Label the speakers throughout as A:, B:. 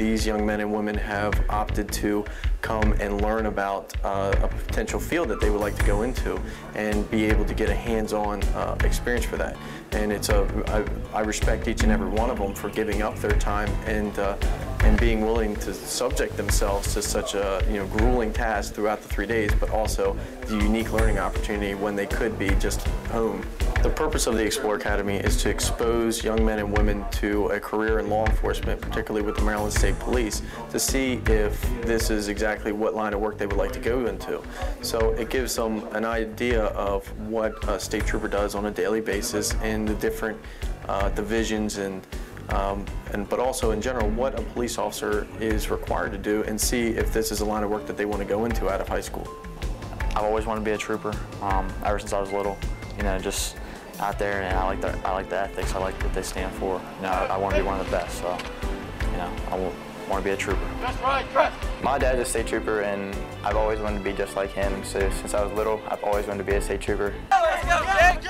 A: these young men and women have opted to come and learn about a potential field that they would like to go into and be able to get a hands-on experience for that. And I respect each and every one of them for giving up their time and being willing to subject themselves to such a grueling task throughout the 3 days, but also the unique learning opportunity when they could be just home. The purpose of the Explore Academy is to expose young men and women to a career in law enforcement, particularly with the Maryland State Police, to see if this is exactly what line of work they would like to go into. So it gives them an idea of what a state trooper does on a daily basis in the different divisions but also in general what a police officer is required to do, and see if this is a line of work that they want to go into out of high school.
B: I've always wanted to be a trooper ever since I was little. Just out there, and I like the ethics. I like what they stand for. I want to be one of the best. So, I want to be a trooper.
C: That's right, press.
D: My dad's a state trooper, and I've always wanted to be just like him. So since I was little, I've always wanted to be a state trooper.
C: Let's go, Jake!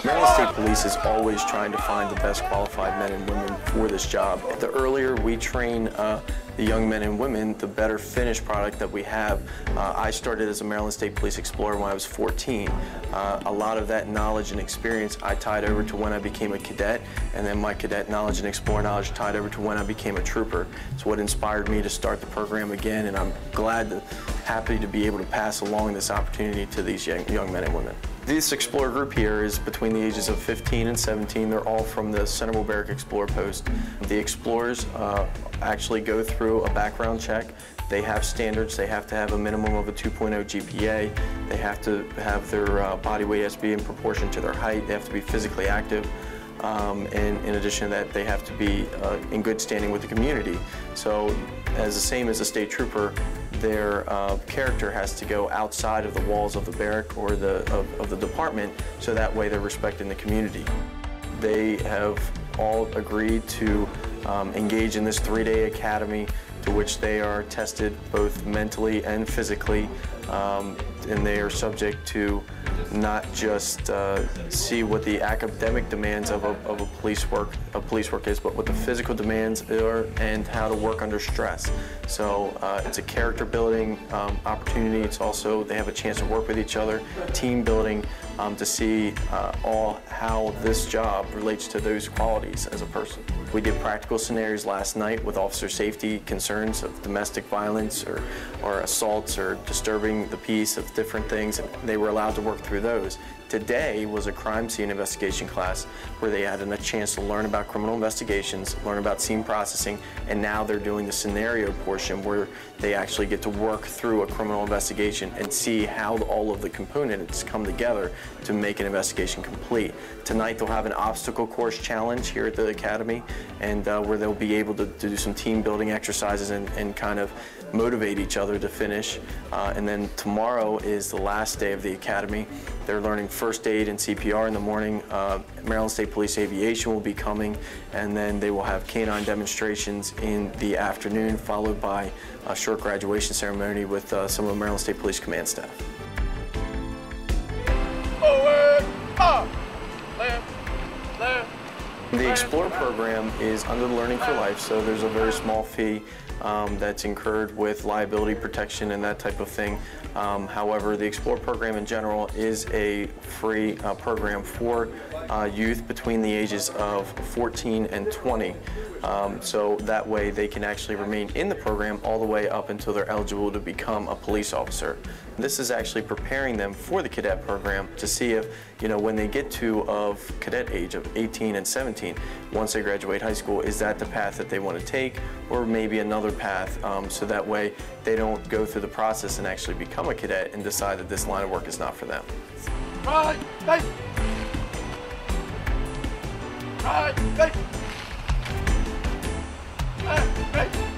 A: Maryland State Police is always trying to find the best qualified men and women for this job. The earlier we train the young men and women, the better finished product that we have. I started as a Maryland State Police Explorer when I was 14. A lot of that knowledge and experience I tied over to when I became a cadet, and then my cadet knowledge and Explorer knowledge tied over to when I became a trooper. It's what inspired me to start the program again, and I'm happy to be able to pass along this opportunity to these young men and women. This Explorer group here is between the ages of 15 and 17. They're all from the Centerville Barrack Explorer Post. The Explorers actually go through a background check. They have standards. They have to have a minimum of a 2.0 GPA. They have to have their body weight has to be in proportion to their height. They have to be physically active. And in addition to that, they have to be in good standing with the community. So, as the same as a state trooper, their character has to go outside of the walls of the barrack or of the department, so that way they're respecting the community. They have all agreed to engage in this 3-day academy, to which they are tested both mentally and physically, and they are subject to not just see what the academic demands of a police work is, but what the physical demands are and how to work under stress. So it's a character building opportunity. It's also, they have a chance to work with each other, team building, to see how this job relates to those qualities as a person. We did practical scenarios last night with officer safety concerns of domestic violence or assaults or disturbing the peace of different things, and they were allowed to work through those. Today was a crime scene investigation class where they had a chance to learn about criminal investigations, learn about scene processing, and now they're doing the scenario portion where they actually get to work through a criminal investigation and see how all of the components come together to make an investigation complete. Tonight they'll have an obstacle course challenge here at the Academy, and where they'll be able to do some team building exercises and kind of motivate each other to finish. And then tomorrow is the last day of the Academy. They're learning first aid and CPR in the morning. Maryland State Police Aviation will be coming, and then they will have canine demonstrations in the afternoon, followed by a short graduation ceremony with some of the Maryland State Police command staff.
C: Forward, up, left, left.
A: The Explore program is under the Learning for Life, so there's a very small fee that's incurred with liability protection and that type of thing. However, the Explore program in general is a free program for youth between the ages of 14 and 20. So that way they can actually remain in the program all the way up until they're eligible to become a police officer. This is actually preparing them for the cadet program to see if, when they get to cadet age of 18 and 17, once they graduate high school, is that the path that they want to take, or maybe another path, so that way they don't go through the process and actually become a cadet and decide that this line of work is not for them.
C: Right, face. Right, face. Left, face.